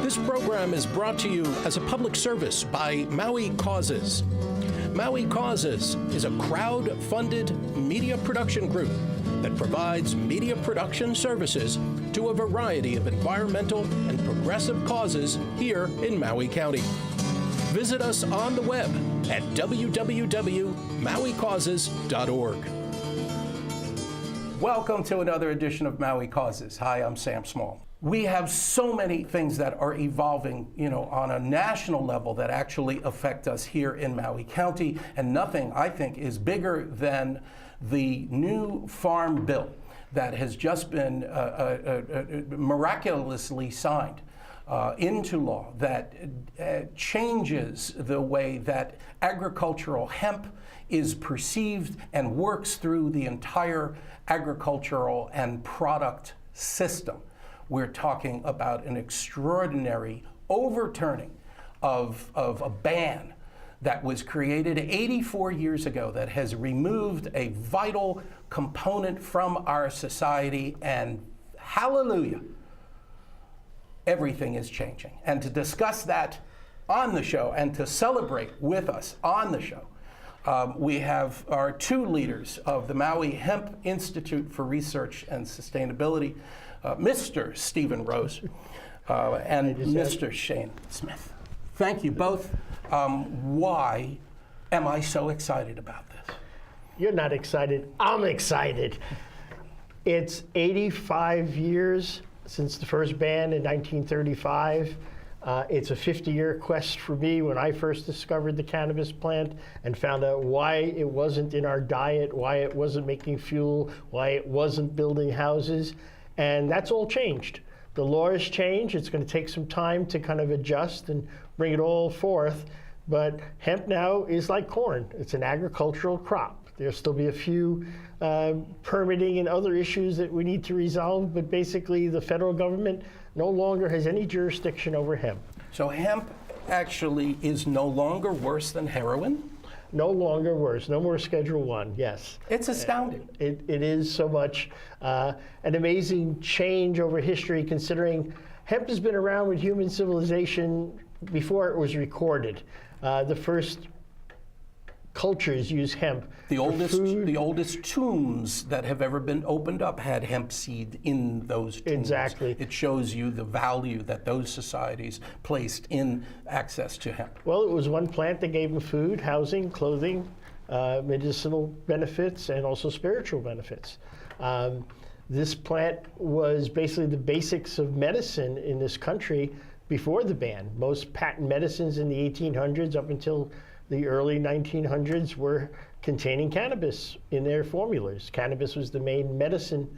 This program is brought to you as a public service by Maui Causes. Maui Causes is a crowd-funded media production group that provides media production services to a variety of environmental and progressive causes here in Maui County. Visit us on the web at www.mauicauses.org. Welcome to another edition of Maui Causes. Hi, I'm Sam Small. We have so many things that are evolving, on a national level that actually affect us here in Maui County, and nothing, I think, is bigger than the new farm bill that has just been miraculously signed into law that changes the way that agricultural hemp is perceived and works through the entire agricultural and product system. We're talking about an extraordinary overturning of a ban that was created 84 years ago that has removed a vital component from our society, and hallelujah, everything is changing. And to discuss that on the show and to celebrate with us on the show, we have our two leaders of the Maui Hemp Institute for Research and Sustainability, Mr. Stephen Rose and Mr. Shane Smith. Thank you both. Why am I so excited about this? You're not excited. I'm excited. It's 85 years since the first ban in 1935. It's a 50-year quest for me when I first discovered the cannabis plant and found out why it wasn't in our diet, why it wasn't making fuel, why it wasn't building houses. And that's all changed. The law has changed. It's going to take some time to kind of adjust and bring it all forth. But hemp now is like corn. It's an agricultural crop. There'll still be a few permitting and other issues that we need to resolve, but basically the federal government no longer has any jurisdiction over hemp. So hemp actually is no longer worse than heroin? No longer worse. No more Schedule I, yes. It's astounding. It is so much an amazing change over history, considering hemp has been around with human civilization before it was recorded. The first cultures use hemp. The oldest tombs that have ever been opened up had hemp seed in those tombs. Exactly. It shows you the value that those societies placed in access to hemp. Well, it was one plant that gave them food, housing, clothing, medicinal benefits, and also spiritual benefits. This plant was basically the basics of medicine in this country before the ban. Most patent medicines in the 1800s up until the early 1900s were containing cannabis in their formulas. Cannabis was the main medicine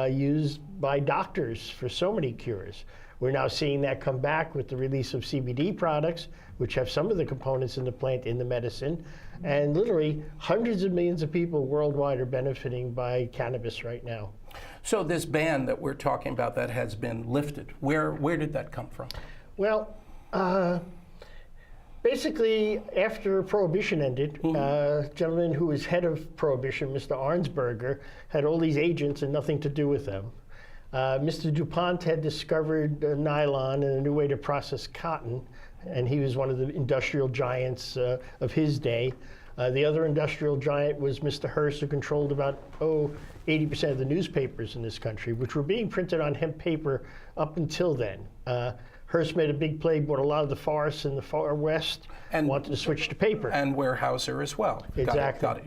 used by doctors for so many cures. We're now seeing that come back with the release of CBD products, which have some of the components in the plant in the medicine. And literally hundreds of millions of people worldwide are benefiting by cannabis right now. So this ban that we're talking about that has been lifted, where did that come from? Well, basically, after Prohibition ended, a gentleman who was head of Prohibition, Mr. Arnsberger, had all these agents and nothing to do with them. Mr. DuPont had discovered nylon and a new way to process cotton, and he was one of the industrial giants of his day. The other industrial giant was Mr. Hearst, who controlled about 80% of the newspapers in this country, which were being printed on hemp paper up until then. Hearst made a big play, bought a lot of the forests in the far west, and wanted to switch to paper. And Weyerhaeuser as well. Exactly.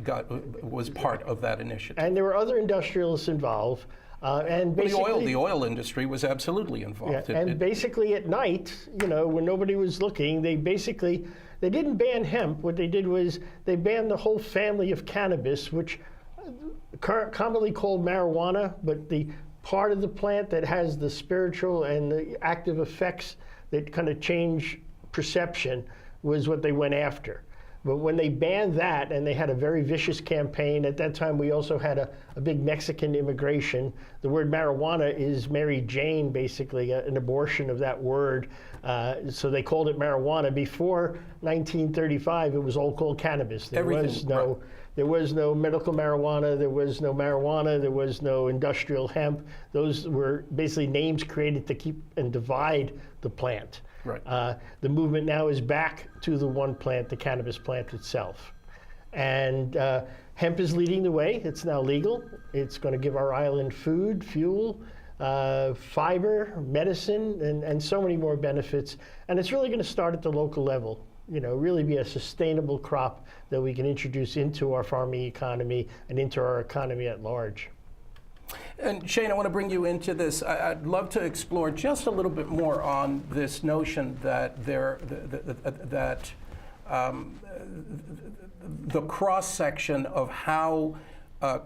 Was part of that initiative. And there were other industrialists involved. And basically, the oil industry was absolutely involved. Yeah, basically at night, when nobody was looking, they didn't ban hemp. What they did was they banned the whole family of cannabis, which commonly called marijuana, but the part of the plant that has the spiritual and the active effects that kind of change perception was what they went after. But when they banned that, and they had a very vicious campaign, at that time we also had a big Mexican immigration. The word marijuana is Mary Jane, basically, an abortion of that word. So they called it marijuana. Before 1935, it was all called cannabis. There was no medical marijuana, there was no industrial hemp. Those were basically names created to keep and divide the plant. Right. The movement now is back to the one plant, the cannabis plant itself. And hemp is leading the way. It's now legal. It's going to give our island food, fuel, fiber, medicine, and so many more benefits. And it's really going to start at the local level. Really be a sustainable crop that we can introduce into our farming economy and into our economy at large. And Shane, I want to bring you into this. I'd love to explore just a little bit more on this notion that the cross section of how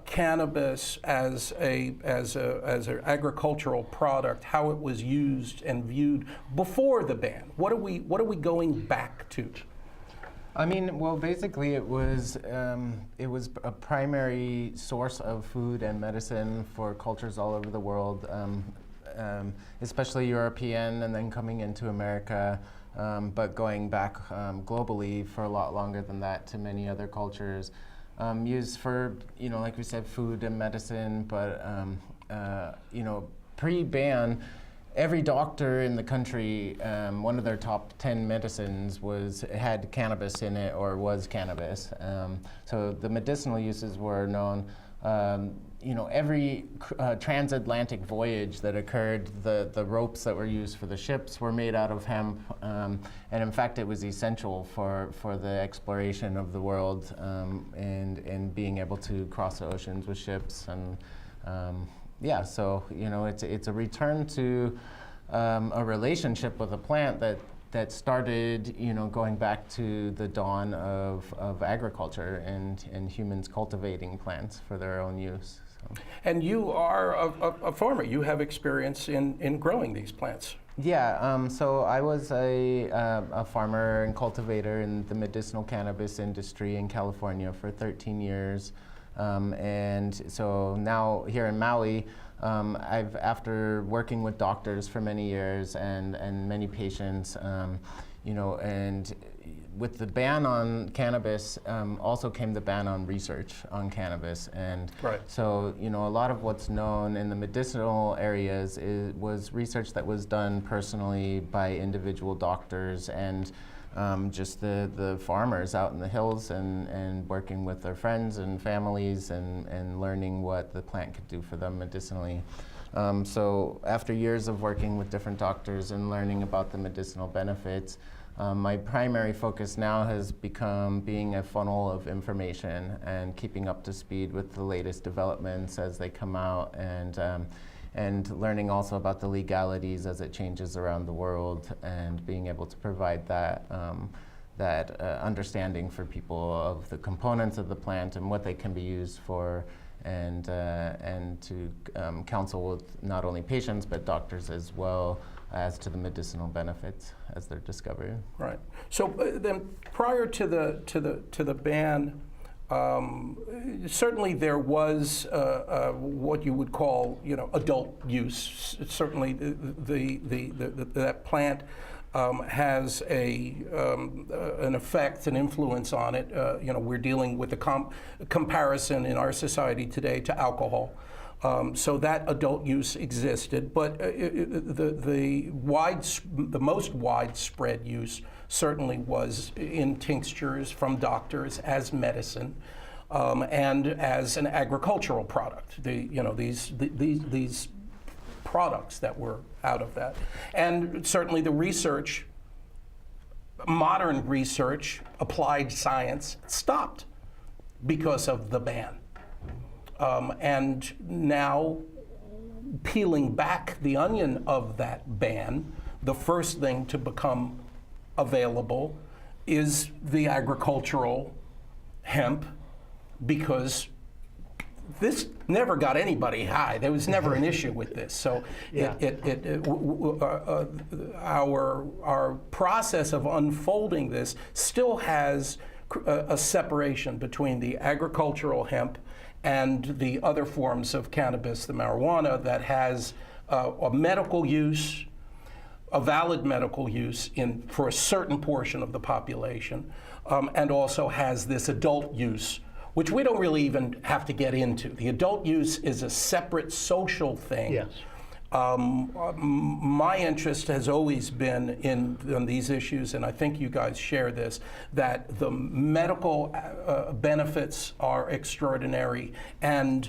cannabis as an agricultural product, how it was used and viewed before the ban. What are we going back to? I mean, well, basically, it was a primary source of food and medicine for cultures all over the world, especially European, and then coming into America, but going back globally for a lot longer than that to many other cultures. Used for, like we said, food and medicine, but pre-ban, every doctor in the country, one of their top 10 medicines had cannabis in it or was cannabis. So the medicinal uses were known. Every transatlantic voyage that occurred, the ropes that were used for the ships were made out of hemp. And in fact, it was essential for the exploration of the world and being able to cross the oceans with ships. And so it's a return to a relationship with a plant that started, going back to the dawn of agriculture and humans cultivating plants for their own use. So. And you are a farmer. You have experience in growing these plants. Yeah, so I was a farmer and cultivator in the medicinal cannabis industry in California for 13 years. And so now here in Maui, after working with doctors for many years and many patients, and with the ban on cannabis, also came the ban on research on cannabis. And right. so, a lot of what's known in the medicinal areas was research that was done personally by individual doctors and just the farmers out in the hills and working with their friends and families and learning what the plant could do for them medicinally. So after years of working with different doctors and learning about the medicinal benefits, my primary focus now has become being a funnel of information and keeping up to speed with the latest developments as they come out and learning also about the legalities as it changes around the world and being able to provide that understanding for people of the components of the plant and what they can be used for and to counsel with not only patients but doctors as well as to the medicinal benefits as they're discovered. Right. So then prior to the ban, certainly there was what you would call, adult use. Certainly, that plant has an effect, an influence on it. We're dealing with a comparison in our society today to alcohol. So that adult use existed, but the most widespread use certainly was in tinctures from doctors as medicine and as an agricultural product. These products that were out of that, and certainly the research, modern research, applied science, stopped because of the ban. And now, peeling back the onion of that ban, the first thing to become available is the agricultural hemp, because this never got anybody high. There was never an issue with this. So yeah. Our process of unfolding this still has a separation between the agricultural hemp and the other forms of cannabis, the marijuana, that has a medical use, a valid medical use for a certain portion of the population, and also has this adult use, which we don't really even have to get into. The adult use is a separate social thing. Yes. My interest has always been in these issues, and I think you guys share this, that the medical benefits are extraordinary, and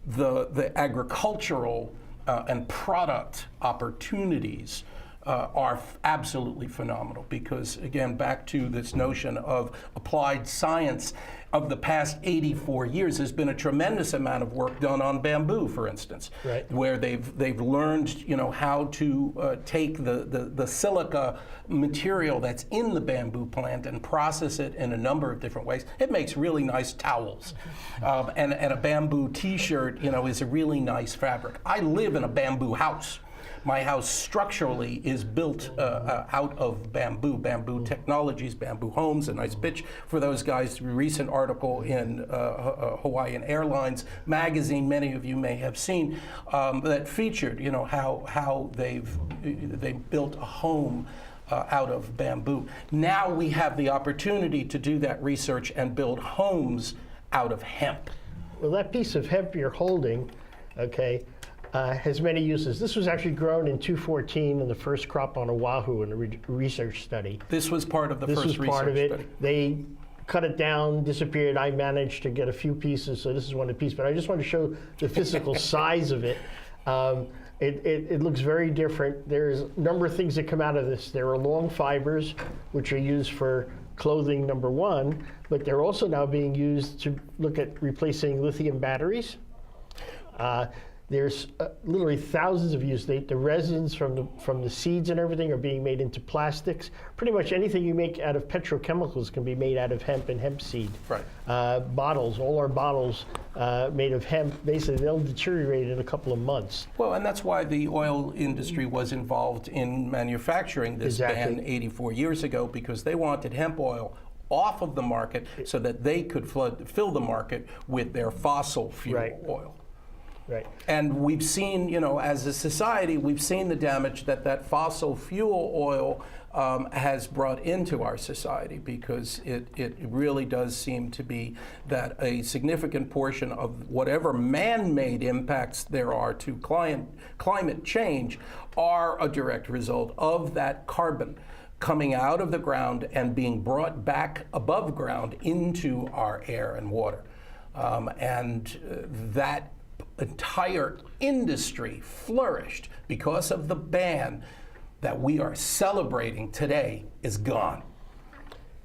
the agricultural and product opportunities are absolutely phenomenal, because again, back to this notion of applied science of the past 84 years, there's been a tremendous amount of work done on bamboo, for instance, right, where they've learned, you know, how to take the silica material that's in the bamboo plant and process it in a number of different ways. It makes really nice towels, and a bamboo T-shirt, you know, is a really nice fabric. I live in a bamboo house. My house structurally is built out of bamboo technologies, bamboo homes, a nice pitch for those guys. A recent article in Hawaiian Airlines magazine, many of you may have seen, that featured, you know, how they built a home out of bamboo. Now we have the opportunity to do that research and build homes out of hemp. Well, that piece of hemp you're holding, okay, has many uses. This was actually grown in 2014 in the first crop on Oahu in a research study. This was part of the first research study. This was part of it. They cut it down, disappeared. I managed to get a few pieces, so this is one of the pieces. But I just want to show the physical size of it. It looks very different. There's a number of things that come out of this. There are long fibers, which are used for clothing, number one, but they're also now being used to look at replacing lithium batteries. There's literally thousands of uses. The resins from the seeds and everything are being made into plastics. Pretty much anything you make out of petrochemicals can be made out of hemp and hemp seed. Right. Bottles, all our bottles made of hemp, basically they'll deteriorate in a couple of months. Well, and that's why the oil industry was involved in manufacturing this ban 84 years ago, because they wanted hemp oil off of the market so that they could fill the market with their fossil fuel oil. Right. And we've seen, you know, as a society, we've seen the damage that fossil fuel oil has brought into our society, because it really does seem to be that a significant portion of whatever man-made impacts there are to climate change are a direct result of that carbon coming out of the ground and being brought back above ground into our air and water. And that entire industry flourished because of the ban that we are celebrating today is gone.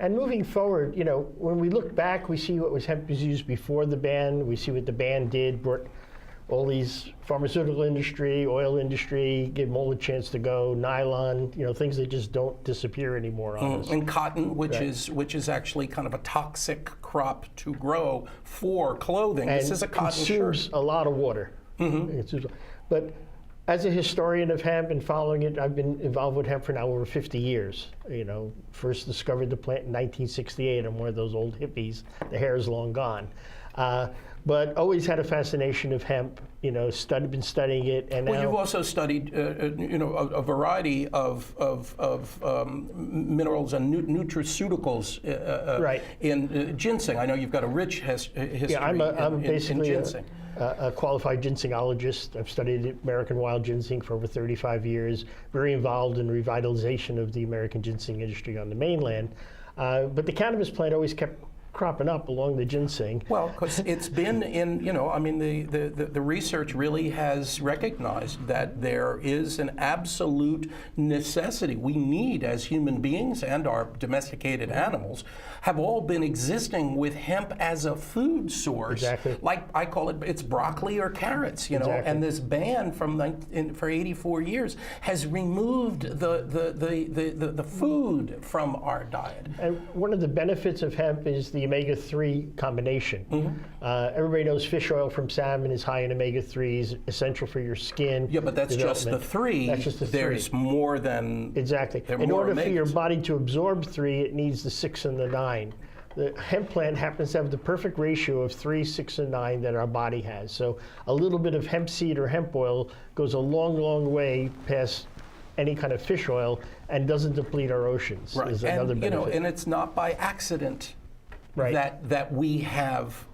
And moving forward, you know, when we look back, we see what hemp was used before the ban. We see what the ban did, brought all these pharmaceutical industry, oil industry, gave them all a chance to go. Nylon, you know, things that just don't disappear anymore on us. And cotton, which is actually kind of a toxic crop to grow for clothing. And this is a cotton consumes shirt. a lot of water. But as a historian of hemp and following it, I've been involved with hemp for now over 50 years. You know, first discovered the plant in 1968. I'm one of those old hippies. The hair is long gone. But always had a fascination of hemp, you know, been studying it. And well, now you've also studied, you know, a variety of minerals and nutraceuticals in ginseng. I know you've got a rich history yeah, I'm basically in ginseng. A qualified ginsengologist. I've studied American wild ginseng for over 35 years, very involved in revitalization of the American ginseng industry on the mainland. But the cannabis plant always kept cropping up along the ginseng. Well, because it's been in, you know, I mean, the research really has recognized that there is an absolute necessity. We need, as human beings and our domesticated animals, have all been existing with hemp as a food source. Exactly. Like I call it, it's broccoli or carrots, you know. Exactly. And this ban for 84 years has removed the food from our diet. And one of the benefits of hemp is the omega-3 combination. Everybody knows fish oil from salmon is high in omega-3s, essential for your skin. Yeah, but that's just the three. That's just the three. There's more than... Exactly. In order for your body to absorb 3, it needs the 6 and the 9. The hemp plant happens to have the perfect ratio of 3, 6, and 9 that our body has. So a little bit of hemp seed or hemp oil goes a long, long way past any kind of fish oil and doesn't deplete our oceans. Right. Is another and, benefit. you know, and it's not by accident that we have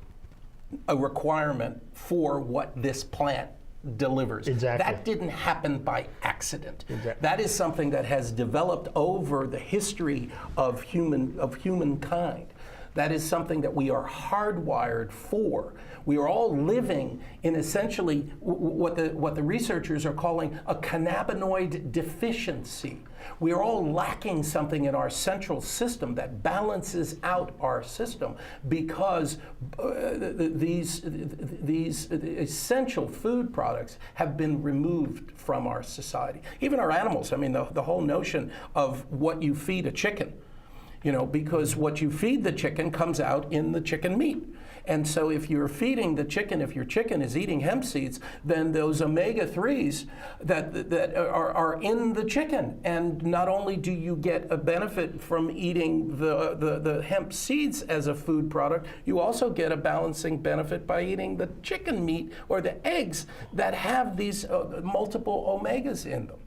a requirement for what this plant delivers. Exactly. That didn't happen by accident. Exactly. That is something that has developed over the history of humankind. That is something that we are hardwired for. We are all living in essentially what the researchers are calling a cannabinoid deficiency. We are all lacking something in our central system that balances out our system because these essential food products have been removed from our society. Even our animals. I mean, the whole notion of what you feed a chicken. Because what you feed the chicken comes out in the chicken meat. And so if you're feeding the chicken, if your chicken is eating hemp seeds, then those omega-3s that are in the chicken. And not only do you get a benefit from eating the hemp seeds as a food product, you also get a balancing benefit by eating the chicken meat or the eggs that have these multiple omegas in them.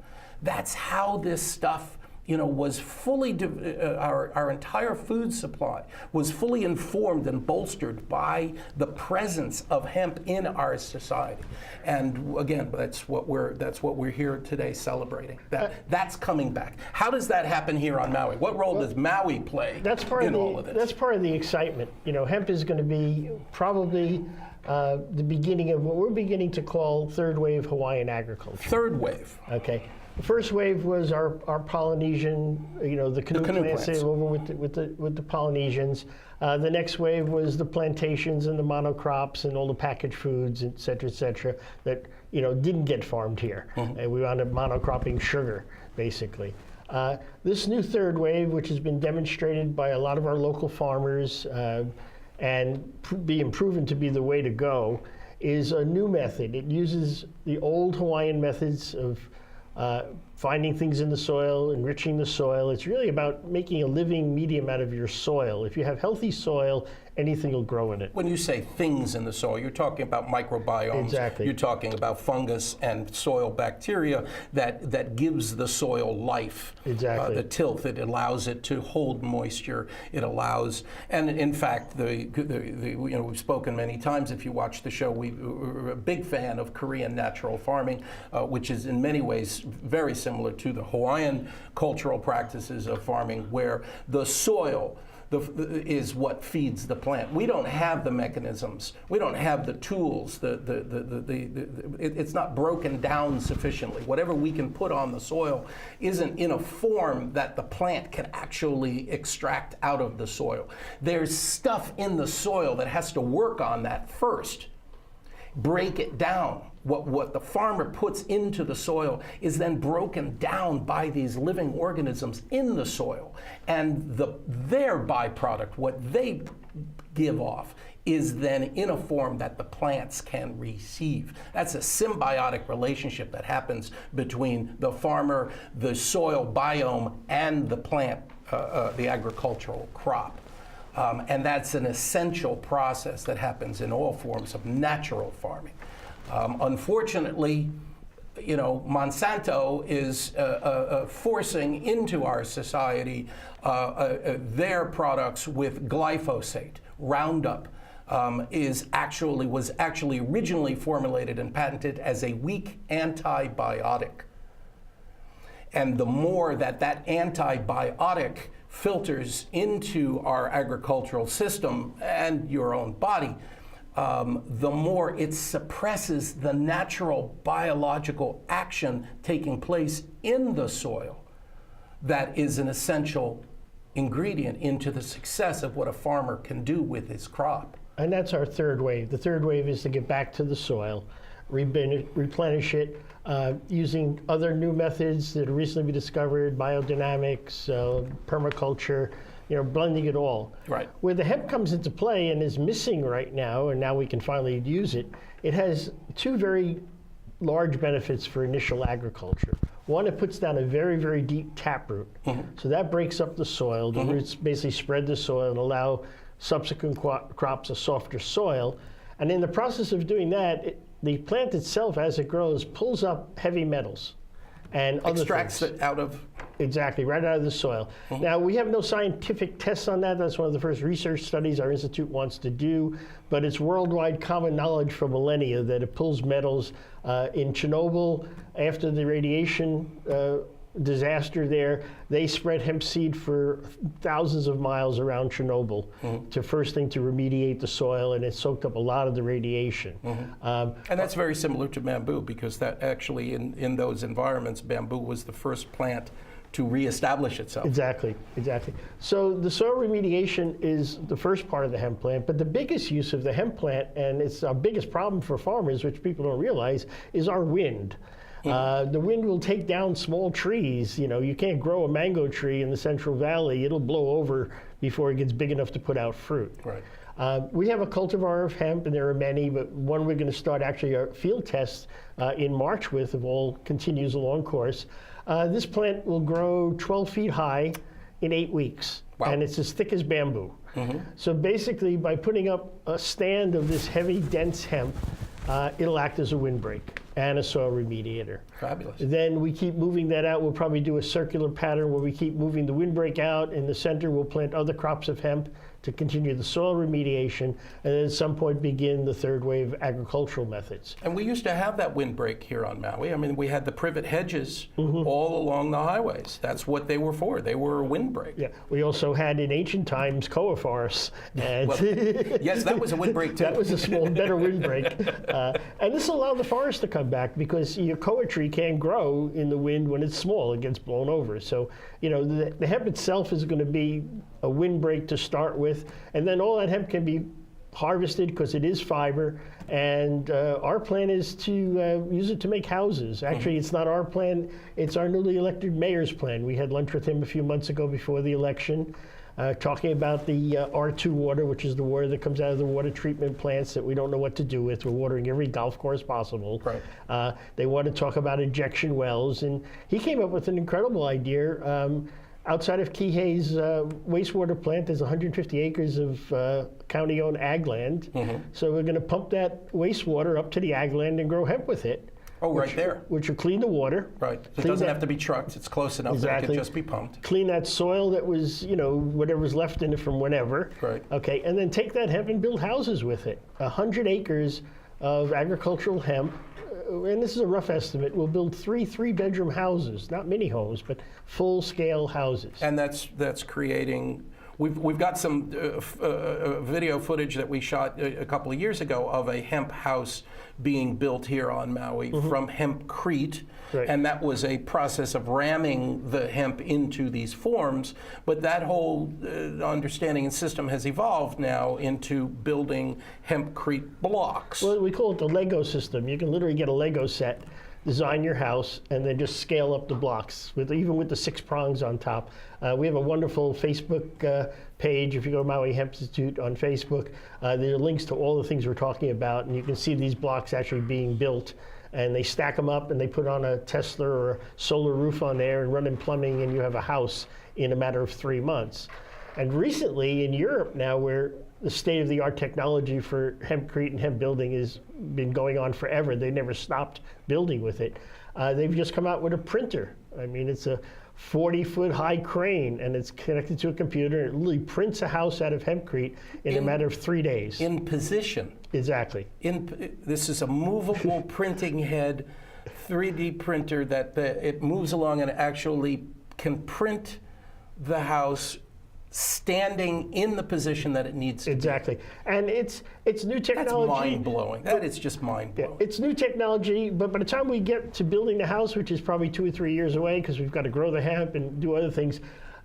That's how this stuff was fully, our entire food supply was fully informed and bolstered by the presence of hemp in our society. And again, that's what we're here today celebrating. That's coming back. How does that happen here on Maui? What role does Maui play in all of this? That's part of the excitement. Hemp is going to be probably the beginning of what we're beginning to call third wave Hawaiian agriculture. Third wave. Okay. The first wave was our Polynesian, the canoe plants over with the Polynesians. The next wave was the plantations and the monocrops and all the packaged foods, et cetera, that didn't get farmed here. And we wound up monocropping sugar, basically. This new third wave, which has been demonstrated by a lot of our local farmers and being proven to be the way to go, is a new method. It uses the old Hawaiian methods of finding things in the soil, enriching the soil. It's really about making a living medium out of your soil. If you have healthy soil, anything will grow in it. When you say things in the soil, you're talking about microbiomes. Exactly. You're talking about fungus and soil bacteria that gives the soil life. Exactly. The tilth, it allows it to hold moisture. It allows, and in fact, we've spoken many times. If you watch the show, we're a big fan of Korean natural farming, which is in many ways very similar to the Hawaiian cultural practices of farming, where the soil is what feeds the plant. We don't have the mechanisms. We don't have the tools. It's not broken down sufficiently. Whatever we can put on the soil isn't in a form that the plant can actually extract out of the soil. There's stuff in the soil that has to work on that first. Break it down. What the farmer puts into the soil is then broken down by these living organisms in the soil. And their byproduct, what they give off, is then in a form that the plants can receive. That's a symbiotic relationship that happens between the farmer, the soil biome, and the plant, the agricultural crop. And that's an essential process that happens in all forms of natural farming. Unfortunately, Monsanto is forcing into our society their products with glyphosate. Roundup was actually originally formulated and patented as a weak antibiotic. And the more that antibiotic filters into our agricultural system and your own body, the more it suppresses the natural biological action taking place in the soil that is an essential ingredient into the success of what a farmer can do with his crop. And that's our third wave. The third wave is to get back to the soil, replenish it, using other new methods that have recently been discovered, biodynamics, permaculture, blending it all. Right. Where the hemp comes into play and is missing right now, and now we can finally use it, it has two very large benefits for initial agriculture. One, it puts down a very, very deep taproot. So that breaks up the soil. The roots basically spread the soil and allow subsequent crops a softer soil. And in the process of doing that, the plant itself, as it grows, pulls up heavy metals and other extracts things. it out of Exactly, right out of the soil. Now, we have no scientific tests on that. That's one of the first research studies our institute wants to do, but it's worldwide common knowledge for millennia that it pulls metals. In Chernobyl, after the radiation disaster there, they spread hemp seed for thousands of miles around Chernobyl to first thing to remediate the soil, and it soaked up a lot of the radiation. And that's very similar to bamboo, because that actually in those environments, bamboo was the first plant to reestablish itself. Exactly, exactly. So the soil remediation is the first part of the hemp plant, but the biggest use of the hemp plant, and it's our biggest problem for farmers, which people don't realize, is our wind. The wind will take down small trees. You know, you can't grow a mango tree in the Central Valley. It'll blow over before it gets big enough to put out fruit. Right. We have a cultivar of hemp, and there are many, but one we're going to start actually our field tests in March with, if all continues along course. This plant will grow 12 feet high in 8 weeks, and it's as thick as bamboo. So basically, by putting up a stand of this heavy, dense hemp, it'll act as a windbreak and a soil remediator. Fabulous. Then we keep moving that out. We'll probably do a circular pattern where we keep moving the windbreak out. In the center, we'll plant other crops of hemp to continue the soil remediation, and then at some point begin the third wave agricultural methods. And we used to have that windbreak here on Maui. I mean, we had the privet hedges all along the highways. That's what they were for. They were a windbreak. Yeah, we also had in ancient times koa forests. And well, yes, that was a windbreak too. That was a small, better windbreak. And this allowed the forest to come back, because your koa tree can't grow in the wind when it's small. It gets blown over. So, you know, the hemp itself is going to be a windbreak to start with, and then all that hemp can be harvested because it is fiber, and our plan is to use it to make houses. Actually, it's not our plan, it's our newly elected mayor's plan. We had lunch with him a few months ago before the election, talking about the R2 water, which is the water that comes out of the water treatment plants that we don't know what to do with. We're watering every golf course possible. Right. They want to talk about injection wells, and he came up with an incredible idea. Outside of Kihei's wastewater plant, there's 150 acres of county-owned ag land. So we're going to pump that wastewater up to the ag land and grow hemp with it. Oh, right there. Which will clean the water. Right. It doesn't have to be trucked. It's close enough that it can just be pumped. Clean that soil that was, you know, whatever's left in it from whenever. Right. Okay, and then take that hemp and build houses with it. 100 acres of agricultural hemp. And this is a rough estimate, we'll build three-bedroom houses, not mini homes, but full-scale houses. And that's creating. We've got some video footage that we shot a couple of years ago of a hemp house being built here on Maui from hempcrete. Right. And that was a process of ramming the hemp into these forms. But that whole understanding and system has evolved now into building hempcrete blocks. Well, we call it the Lego system. You can literally get a Lego set, design your house, and then just scale up the blocks, even with the 6 prongs on top. We have a wonderful Facebook page. If you go to Maui Hemp Institute on Facebook, there are links to all the things we're talking about, and you can see these blocks actually being built. And they stack them up, and they put on a Tesla or a solar roof on there and run in plumbing, and you have a house in a matter of 3 months. And recently in Europe now, where the state-of-the-art technology for hempcrete and hemp building has been going on forever, they never stopped building with it. They've just come out with a printer. I mean, it's a 40-foot high crane, and it's connected to a computer. It literally prints a house out of hempcrete in a matter of 3 days. In position. Exactly. This is a movable printing head, 3D printer that it moves along and actually can print the house standing in the position that it needs to Exactly. And it's new technology. That's mind-blowing. That is just mind-blowing. Yeah, it's new technology, but by the time we get to building the house, which is probably 2 or 3 years away, because we've got to grow the hemp and do other things,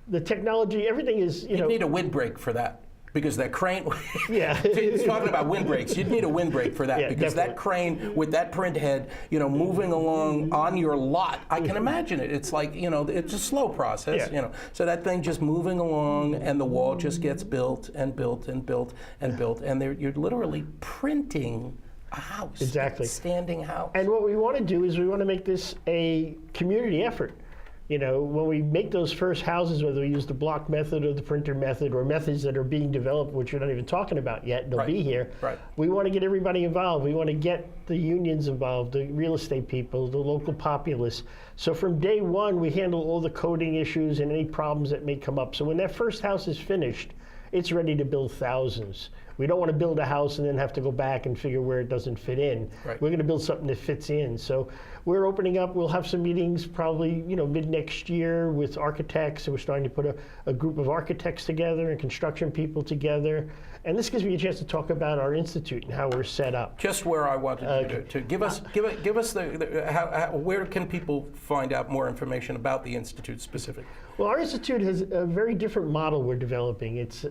the technology, everything is, you know. You need a windbreak for that. Because that crane, Yeah. talking about windbreaks, you'd need a windbreak for that. Yeah, because definitely. that crane with that print head, you know, moving along on your lot, I can imagine it. It's like, you know, it's a slow process, Yeah. you know. So that thing just moving along, and the wall just gets built and built and built and built, and you're literally printing a house. Exactly. A standing house. And what we want to do is we want to make this a community effort. You know, when we make those first houses, whether we use the block method or the printer method or methods that are being developed, which we're not even talking about yet, they'll be here. Right. We want to get everybody involved. We want to get the unions involved, the real estate people, the local populace. So from day one, we handle all the coding issues and any problems that may come up. So when that first house is finished, it's ready to build thousands. We don't want to build a house and then have to go back and figure where it doesn't fit in. Right. We're going to build something that fits in. So we're opening up. We'll have some meetings probably, mid next year with architects. So we're starting to put a group of architects together and construction people together. And this gives me a chance to talk about our institute and how we're set up. Just where I wanted you to give us where can people find out more information about the institute specifically? Well, our institute has a very different model we're developing. It's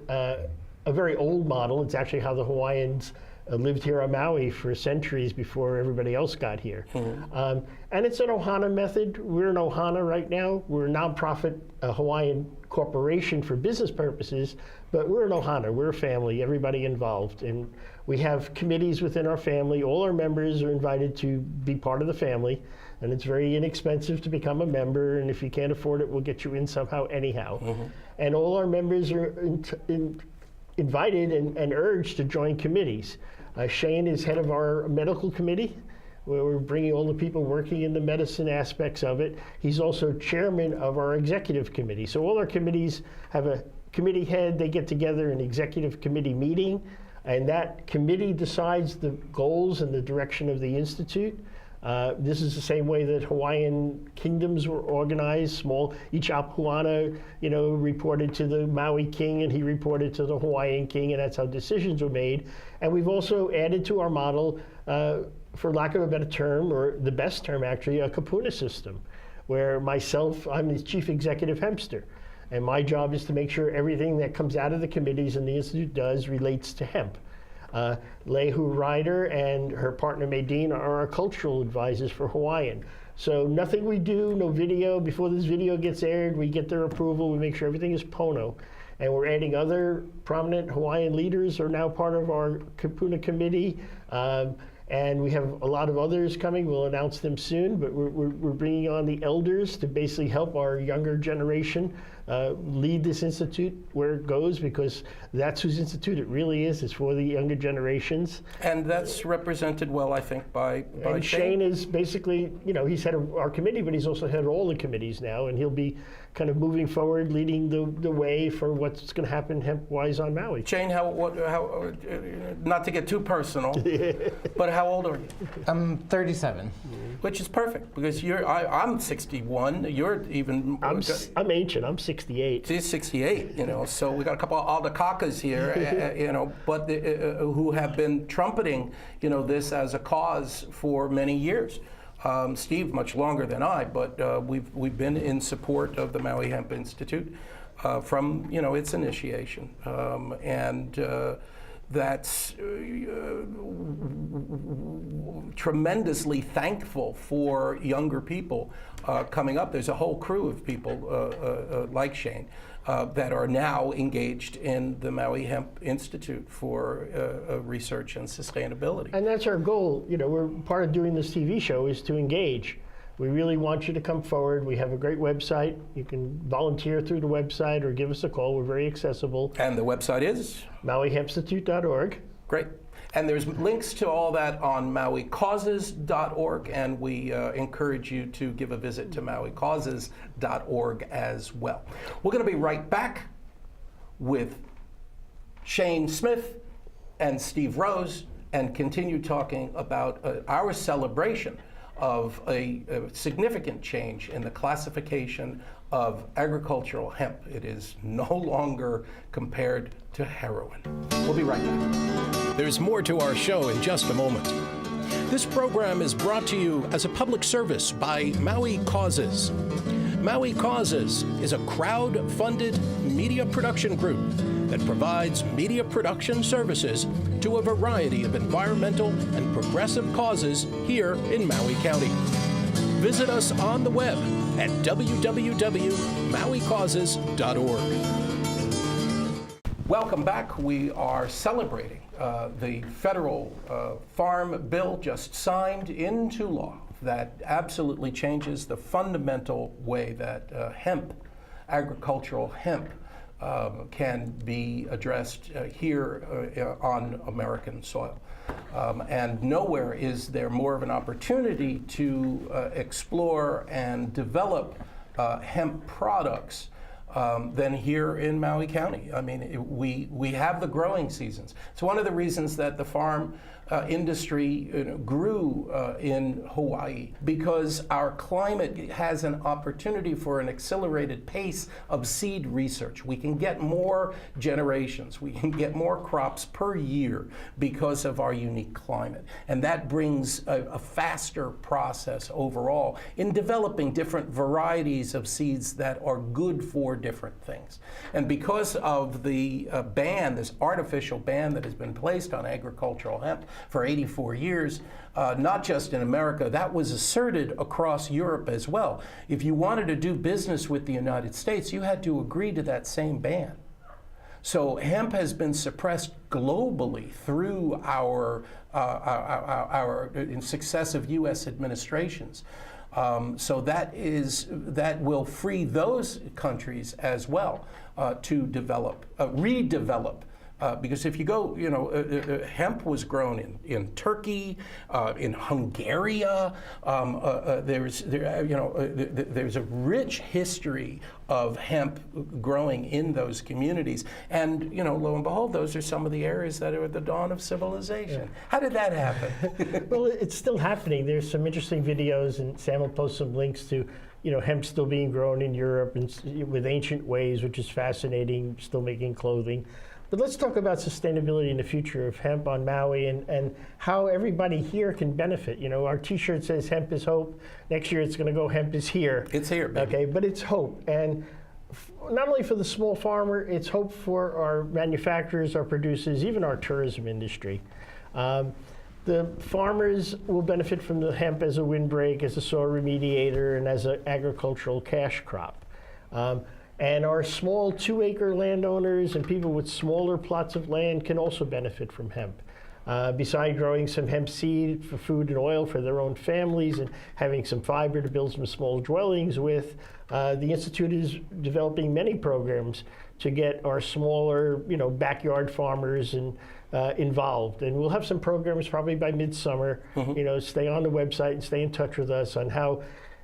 a very old model. It's actually how the Hawaiians lived here on Maui for centuries before everybody else got here. Mm-hmm. And it's an Ohana method. We're an Ohana right now. We're a nonprofit Hawaiian corporation for business purposes, but we're an Ohana. We're a family, everybody involved. And we have committees within our family. All our members are invited to be part of the family. And it's very inexpensive to become a member. And if you can't afford it, we'll get you in somehow anyhow. Mm-hmm. And all our members are invited and urged to join committees. Shane is head of our medical committee, where we're bringing all the people working in the medicine aspects of it. He's also chairman of our executive committee. So all our committees have a committee head. They get together in executive committee meeting, and that committee decides the goals and the direction of the institute. This is the same way that Hawaiian kingdoms were organized. Each Apuana, reported to the Maui king, and he reported to the Hawaiian king, and that's how decisions were made. And we've also added to our model, for lack of a better term, or the best term actually, a kapuna system, where I'm the chief executive Hempster. And my job is to make sure everything that comes out of the committees and the institute does relates to hemp. Lehu Ryder and her partner Maydeen are our cultural advisors for Hawaiian. So nothing we do, no video. Before this video gets aired, we get their approval. We make sure everything is pono. And we're adding other prominent Hawaiian leaders are now part of our kapuna committee. And we have a lot of others coming. We'll announce them soon, but we're bringing on the elders to basically help our younger generation lead this institute where it goes, because that's whose institute it really is. It's for the younger generations. And that's represented well, I think, by and Shane is basically, he's head of our committee, but he's also head of all the committees now, and he'll be kind of moving forward, leading the way for what's going to happen hemp-wise on Maui. Shane, how not to get too personal, but how old are you? I'm 37. Which is perfect, because I'm 61. You're even. I'm ancient. I'm 68. She's 68. So we got a couple of aldakakas here, but who have been trumpeting, this as a cause for many years. Steve, much longer than I, but we've been in support of the Maui Hemp Institute from its initiation, and that's tremendously thankful for younger people coming up. There's a whole crew of people like Shane that are now engaged in the Maui Hemp Institute for research and sustainability. And that's our goal. We're part of doing this TV show is to engage. We really want you to come forward. We have a great website. You can volunteer through the website or give us a call. We're very accessible. And the website is? MauiHempstitute.org. Great. And there's links to all that on MauiCauses.org, and we encourage you to give a visit to MauiCauses.org as well. We're going to be right back with Shane Smith and Steve Rose and continue talking about our celebration of a significant change in the classification of agricultural hemp. It is no longer compared to heroin. We'll be right back. There's more to our show in just a moment. This program is brought to you as a public service by Maui Causes. Maui Causes is a crowd-funded media production group that provides media production services to a variety of environmental and progressive causes here in Maui County. Visit us on the web at www.mauicauses.org. Welcome back. We are celebrating the federal farm bill just signed into law that absolutely changes the fundamental way that agricultural hemp, can be addressed here on American soil. And nowhere is there more of an opportunity to explore and develop hemp products than here in Maui County. I mean, we have the growing seasons. It's one of the reasons that the farm industry grew in Hawaii, because our climate has an opportunity for an accelerated pace of seed research. We can get more generations, we can get more crops per year because of our unique climate. And that brings a faster process overall in developing different varieties of seeds that are good for different things. And because of the ban, this artificial ban that has been placed on agricultural hemp for 84 years, not just in America, that was asserted across Europe as well. If you wanted to do business with the United States, you had to agree to that same ban. So hemp has been suppressed globally through our successive U.S. administrations. So that will free those countries as well to develop, redevelop. Because if you go, hemp was grown in Turkey, in Hungary. There's a rich history of hemp growing in those communities, and lo and behold, those are some of the areas that are at the dawn of civilization. Yeah. How did that happen? Well, it's still happening. There's some interesting videos, and Sam will post some links to hemp still being grown in Europe and with ancient ways, which is fascinating. Still making clothing. But let's talk about sustainability in the future of hemp on Maui and how everybody here can benefit. Our T-shirt says hemp is hope. Next year it's going to go hemp is here. It's here, baby. Okay, but it's hope. And not only for the small farmer, it's hope for our manufacturers, our producers, even our tourism industry. The farmers will benefit from the hemp as a windbreak, as a soil remediator, and as an agricultural cash crop. And our small 2-acre landowners and people with smaller plots of land can also benefit from hemp. Besides growing some hemp seed for food and oil for their own families and having some fiber to build some small dwellings with, the Institute is developing many programs to get our smaller, backyard farmers involved. And we'll have some programs probably by midsummer. Stay on the website and stay in touch with us on how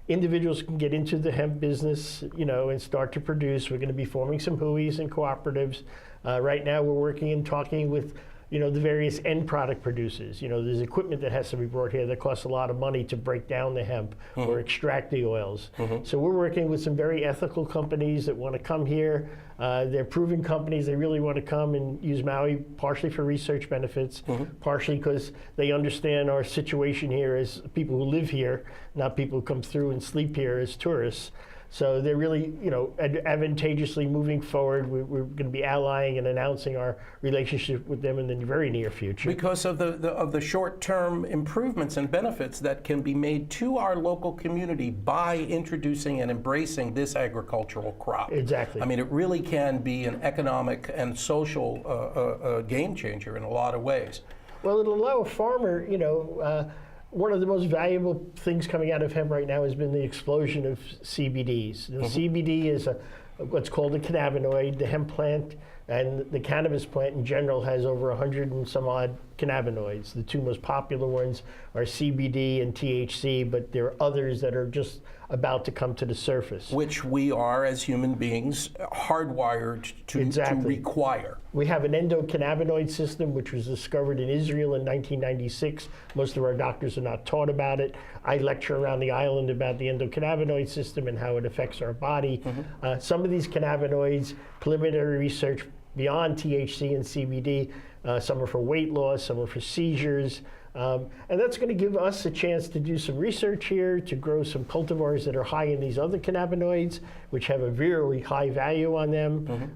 individuals can get into the hemp business, and start to produce. We're going to be forming some HUIs and cooperatives. Right now, we're working and talking with, the various end product producers. There's equipment that has to be brought here that costs a lot of money to break down the hemp or extract the oils. So we're working with some very ethical companies that want to come here. They're proven companies. They really want to come and use Maui partially for research benefits, partially because they understand our situation here as people who live here, not people who come through and sleep here as tourists. So they're really, advantageously moving forward. We're going to be allying and announcing our relationship with them in the very near future. Because of the short-term improvements and benefits that can be made to our local community by introducing and embracing this agricultural crop. Exactly. I mean, it really can be an economic and social game changer in a lot of ways. Well, it'll allow a farmer, one of the most valuable things coming out of hemp right now has been the explosion of CBDs. CBD is what's called a cannabinoid. The hemp plant and the cannabis plant in general has over 100 and some odd cannabinoids. The two most popular ones are CBD and THC, but there are others that are just about to come to the surface. Which we are, as human beings, hardwired to require. We have an endocannabinoid system, which was discovered in Israel in 1996. Most of our doctors are not taught about it. I lecture around the island about the endocannabinoid system and how it affects our body. Some of these cannabinoids, preliminary research beyond THC and CBD, some are for weight loss, some are for seizures. And that's going to give us a chance to do some research here, to grow some cultivars that are high in these other cannabinoids, which have a very high value on them.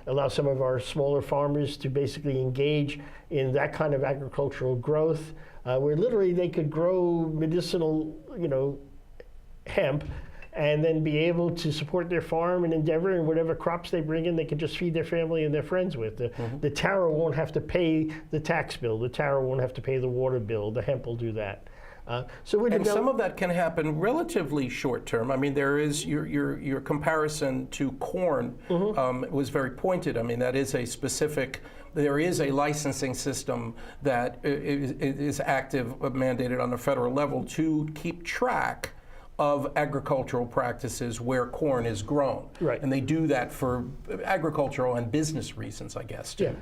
Allow some of our smaller farmers to basically engage in that kind of agricultural growth, where literally they could grow medicinal, hemp, and then be able to support their farm and endeavor, and whatever crops they bring in, they can just feed their family and their friends with. The taro won't have to pay the tax bill. The taro won't have to pay the water bill. The hemp will do that. So we're And some of that can happen relatively short term. I mean, there is your comparison to corn was very pointed. I mean, that is a specific. There is a licensing system that is active, mandated on the federal level to keep track of agricultural practices where corn is grown. Right. And they do that for agricultural and business reasons, I guess, too. Yeah.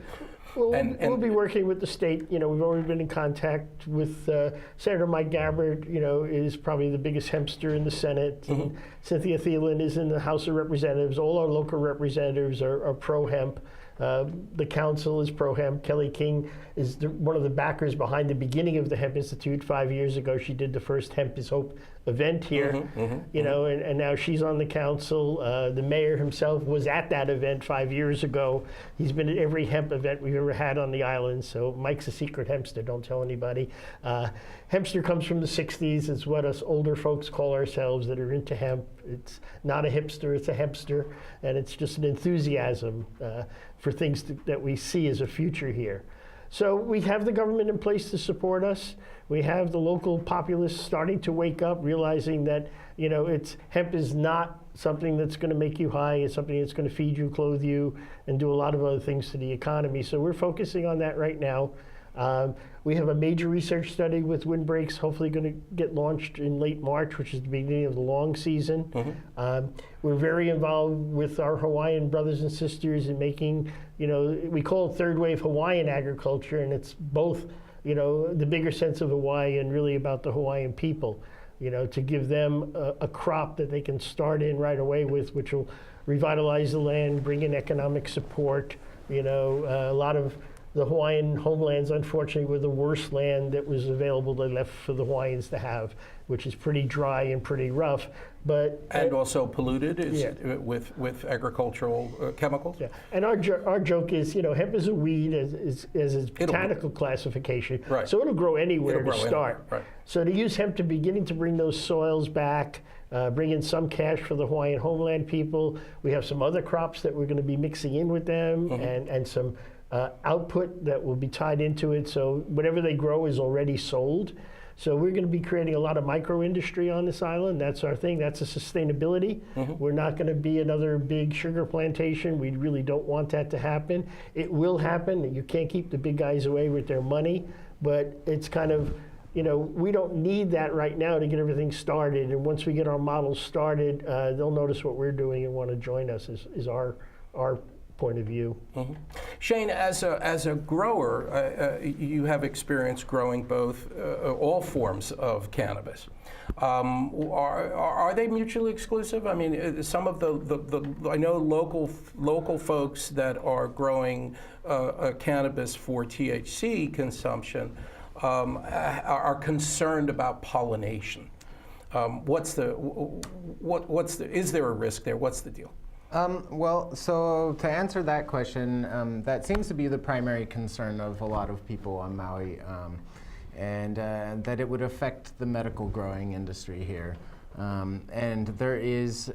Well, And we'll be working with the state. You know, we've already been in contact with Senator Mike Gabbard. You know, is probably the biggest Hempster in the Senate. And Cynthia Thielen is in the House of Representatives. All our local representatives are pro-hemp. The council is pro-hemp. Kelly King is one of the backers behind the beginning of the Hemp Institute. 5 years ago, she did the first Hemp is Hope event here. You know, and now she's on the council. The mayor himself was at that event 5 years ago. He's been at every hemp event we've ever had on the island. So Mike's a secret Hempster. Don't tell anybody. Hempster comes from the 60s. It's what us older folks call ourselves that are into hemp. It's not a hipster, it's a Hempster. And it's just an enthusiasm for things that we see as a future here. So we have the government in place to support us. We have the local populace starting to wake up, realizing that, you know, hemp is not something that's going to make you high. It's something that's going to feed you, clothe you, and do a lot of other things to the economy. So we're focusing on that right now. We have a major research study with windbreaks, hopefully going to get launched in late March, which is the beginning of the long season. We're very involved with our Hawaiian brothers and sisters in making, you know, we call it third wave Hawaiian agriculture, and it's both, you know, the bigger sense of Hawaii and really about the Hawaiian people, you know, to give them a crop that they can start in right away with, which will revitalize the land, bring in economic support. You know, a lot of the Hawaiian homelands, unfortunately, were the worst land that was available they left for the Hawaiians to have, which is pretty dry and pretty rough. And also polluted with agricultural chemicals. Yeah, and our joke is, you know, hemp is a weed as its botanical classification, right. So it'll grow anywhere to start. Anywhere, right. So to use hemp to beginning to bring those soils back, bring in some cash for the Hawaiian homeland people. We have some other crops that we're going to be mixing in with them, and some output that will be tied into it. So whatever they grow is already sold. So we're going to be creating a lot of micro industry on this island. That's our thing. That's a sustainability. We're not going to be another big sugar plantation. We really don't want that to happen. It will happen. You can't keep the big guys away with their money, but it's kind of, you know, we don't need that right now to get everything started. And once we get our models started, they'll notice what we're doing and want to join us is our point of view. Shane, as a grower, you have experience growing both all forms of cannabis. Are they mutually exclusive? I mean, some of the I know local folks that are growing cannabis for THC consumption are concerned about pollination. Is there a risk there? What's the deal? Well, so to answer that question, that seems to be the primary concern of a lot of people on Maui, and that it would affect the medical growing industry here. And there is,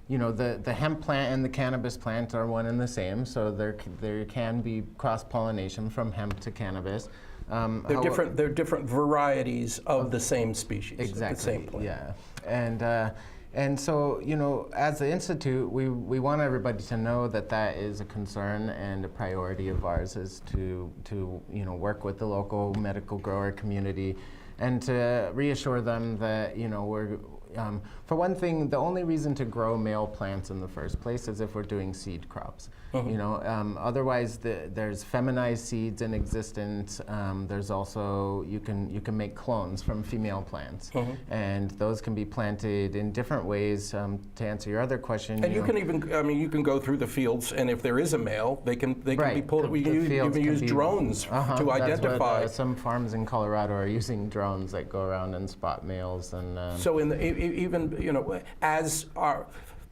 you know, the hemp plant and the cannabis plant are one and the same, so there can be cross-pollination from hemp to cannabis. They're different varieties of the same species. Exactly. The same plant. Yeah, and so, you know, as the Institute, we want everybody to know that that is a concern and a priority of ours is to you know, work with the local medical grower community and to reassure them that, you know, we're, for one thing, the only reason to grow male plants in the first place is if we're doing seed crops. You know, otherwise there's feminized seeds in existence. There's also, you can make clones from female plants, and those can be planted in different ways. To answer your other question, and you can even, I mean, you can go through the fields, and if there is a male, they can be pulled. You can use drones to identify. That's what, some farms in Colorado are using drones that go around and spot males. And so even, you know,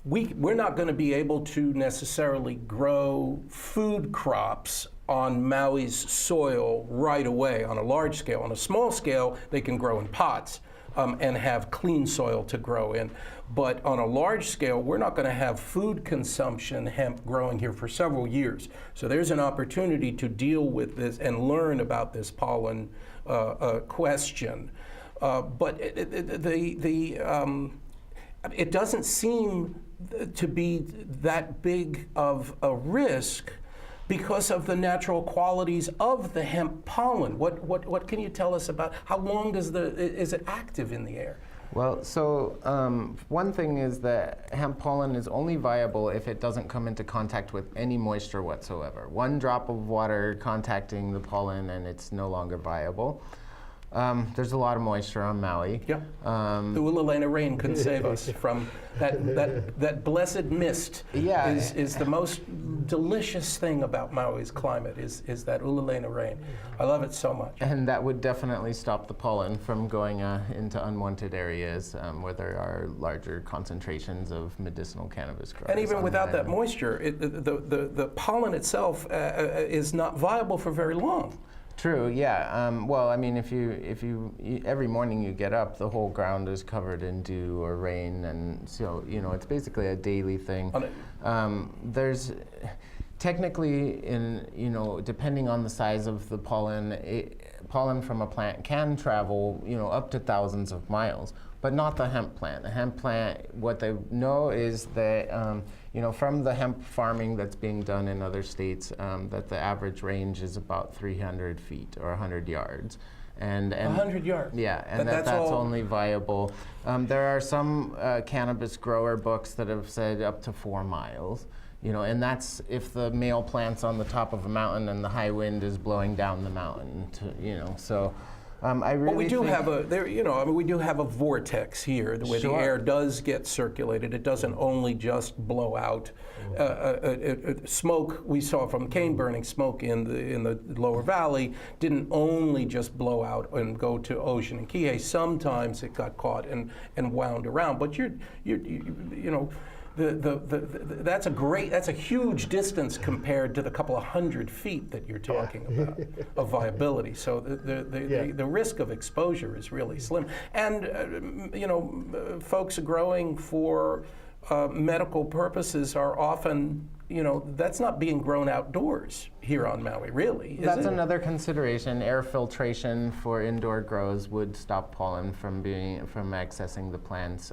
we're not going to be able to necessarily grow food crops on Maui's soil right away on a large scale. On a small scale, they can grow in pots and have clean soil to grow in. But on a large scale, we're not going to have food consumption hemp growing here for several years. So there's an opportunity to deal with this and learn about this pollen question. But it doesn't seem to be that big of a risk because of the natural qualities of the hemp pollen. What can you tell us about how long is it active in the air? Well, so one thing is that hemp pollen is only viable if it doesn't come into contact with any moisture whatsoever. One drop of water contacting the pollen and it's no longer viable. There's a lot of moisture on Maui. Yep. The Ulalaina rain couldn't save us from that blessed mist. Yeah. Is the most delicious thing about Maui's climate is that Ulalaina rain. I love it so much. And that would definitely stop the pollen from going into unwanted areas where there are larger concentrations of medicinal cannabis growers. And even without that island. moisture, the pollen itself is not viable for very long. True. Yeah. Well, I mean, if you every morning you get up, the whole ground is covered in dew or rain, and so it's basically a daily thing. There's technically depending on the size of the pollen, pollen from a plant can travel up to thousands of miles, but not the hemp plant. The hemp plant, what they know is that from the hemp farming that's being done in other states, that the average range is about 300 feet or 100 yards. And 100 yards? Yeah, and that's only viable. There are some cannabis grower books that have said up to 4 miles. And that's if the male plant's on the top of a mountain and the high wind is blowing down the mountain. So. I really but we do have we do have a vortex here where the air does get circulated. It doesn't only just blow out smoke. We saw from cane burning, smoke in the lower valley didn't only just blow out and go to Ocean and Kihei. Sometimes it got caught and wound around. But that's a huge distance compared to the couple of 100 feet that you're talking about of viability. So the risk of exposure is really slim. And folks growing for medical purposes are often that's not being grown outdoors here on Maui, really. That's another consideration. Air filtration for indoor grows would stop pollen from accessing the plants.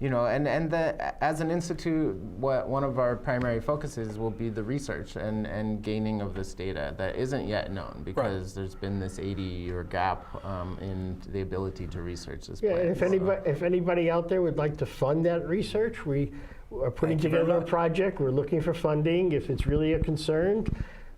As an institute, one of our primary focuses will be the research and gaining of this data that isn't yet known because there's been this 80-year gap in the ability to research this plant. And if anybody out there would like to fund that research, we are putting together a project. We're looking for funding. If it's really a concern,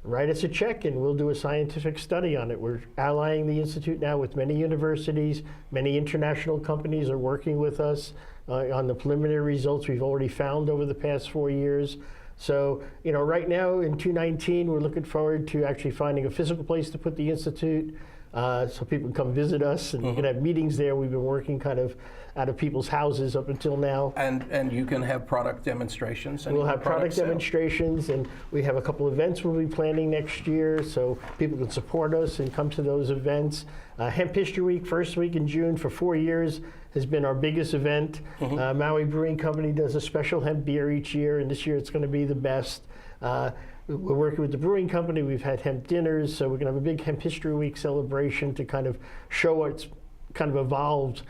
write us a check and we'll do a scientific study on it. We're allying the Institute now with many universities. Many international companies are working with us on the preliminary results we've already found over the past 4 years. So, right now in 2019, we're looking forward to actually finding a physical place to put the Institute so people can come visit us and we can have meetings there. We've been working kind of out of people's houses up until now. And you can have product demonstrations. We'll have product demonstrations, and we have a couple events we'll be planning next year, so people can support us and come to those events. Hemp History Week, first week in June for 4 years, has been our biggest event. Maui Brewing Company does a special hemp beer each year, and this year it's going to be the best. We're working with the brewing company. We've had hemp dinners, so we're going to have a big Hemp History Week celebration to kind of show what's kind of evolved,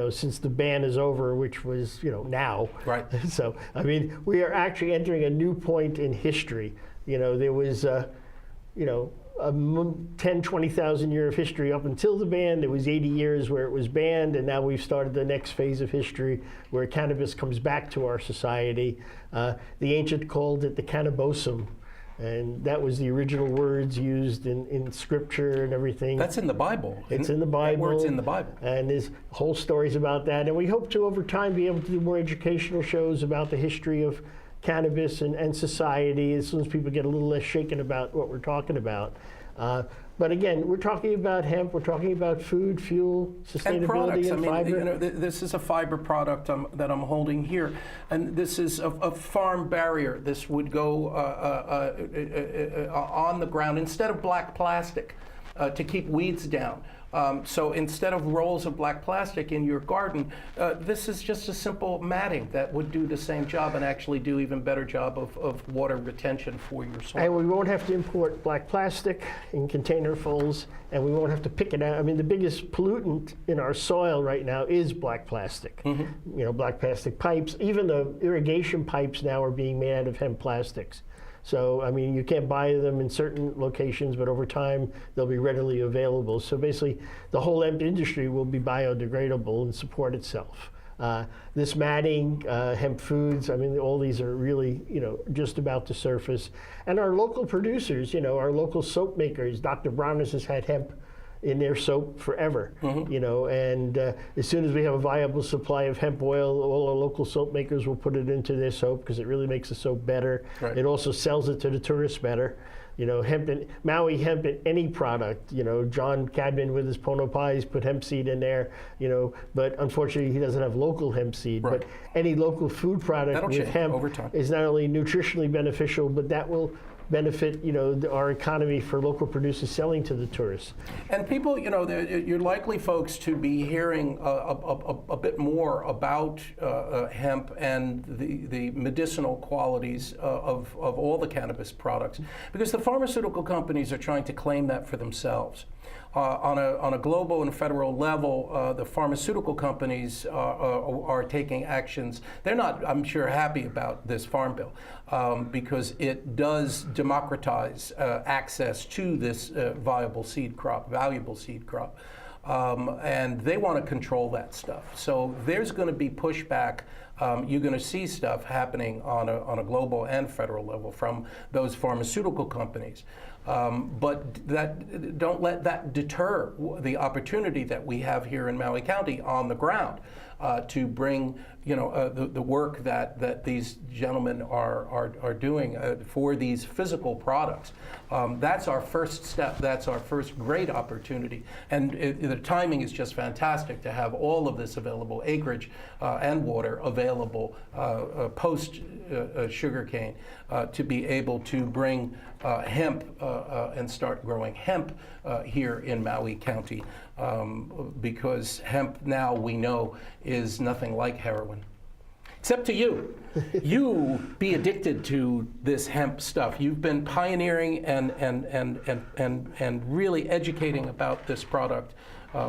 since the ban is over, which was, now. Right. So, I mean, we are actually entering a new point in history. There was, 10, 20,000 year of history up until the ban. There was 80 years where it was banned, and now we've started the next phase of history where cannabis comes back to our society. The ancient called it the cannabosum. And that was the original words used in scripture and everything. That's in the Bible. It's in the Bible. That word's in the Bible. And there's whole stories about that. And we hope to, over time, be able to do more educational shows about the history of cannabis and society as soon as people get a little less shaken about what we're talking about. But again, we're talking about hemp, we're talking about food, fuel, sustainability, and fiber. This is a fiber product that I'm holding here, and this is a farm barrier. This would go on the ground instead of black plastic. to keep weeds down. So instead of rolls of black plastic in your garden, this is just a simple matting that would do the same job and actually do even better job of water retention for your soil. And we won't have to import black plastic in containerfuls, and we won't have to pick it out. I mean, the biggest pollutant in our soil right now is black plastic. You know, black plastic pipes. Even the irrigation pipes now are being made out of hemp plastics. So, I mean, you can't buy them in certain locations, but over time, they'll be readily available. So basically, the whole hemp industry will be biodegradable and support itself. This matting, hemp foods, I mean, all these are really, you know, just about to surface. And our local producers, you know, our local soap makers, Dr. Bronner's has had hemp in their soap forever, you know, and as soon as we have a viable supply of hemp oil, all our local soap makers will put it into their soap because it really makes the soap better. Right. It also sells it to the tourists better. You know, hemp in, Maui hemp in any product, you know, John Cadman with his Pono Pies put hemp seed in there, you know, but unfortunately he doesn't have local hemp seed. Right. But any local food product That'll with change hemp over time. is not only nutritionally beneficial, but that will benefit, you know, our economy for local producers selling to the tourists. And people, you know, you're likely folks to be hearing a bit more about hemp and the medicinal qualities of all the cannabis products, because the pharmaceutical companies are trying to claim that for themselves. On a global and federal level, the pharmaceutical companies are taking actions. They're not, I'm sure, happy about this farm bill because it does democratize access to this valuable seed crop. And they want to control that stuff. So there's going to be pushback. You're going to see stuff happening on a global and federal level from those pharmaceutical companies. But don't let that deter the opportunity that we have here in Maui County on the ground to bring, you know, the work that these gentlemen are doing for these physical products. That's our first step. That's our first great opportunity. And the timing is just fantastic to have all of this available acreage and water available post sugarcane to be able to bring hemp and start growing hemp here in Maui County, because hemp now we know is nothing like heroin. Except to you. You be addicted to this hemp stuff. You've been pioneering and really educating about this product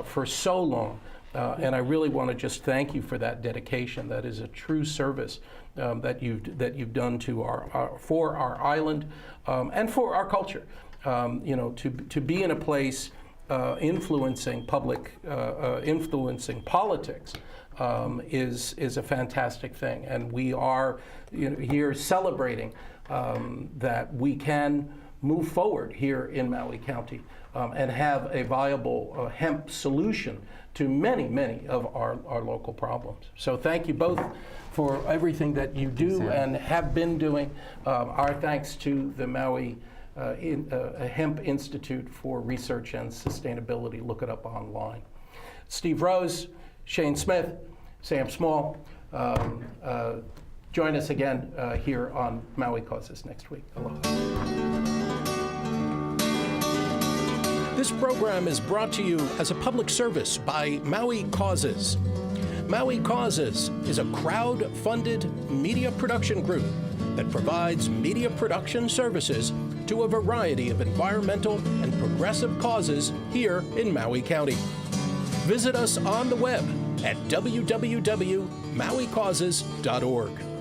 for so long. And I really want to just thank you for that dedication. That is a true service that you've done to for our island and for our culture. You know, to be in a place influencing politics is a fantastic thing, and we are, you know, here celebrating that we can move forward here in Maui County and have a viable hemp solution to many of our local problems. So thank you both for everything that you do and have been doing. Our thanks to the Maui Hemp Institute for Research and Sustainability. Look it up online. Steve Rose, Shane Smith, Sam Small, join us again here on Maui Causes next week. Aloha. This program is brought to you as a public service by Maui Causes. Maui Causes is a crowd-funded media production group that provides media production services to a variety of environmental and progressive causes here in Maui County. Visit us on the web at www.mauicauses.org.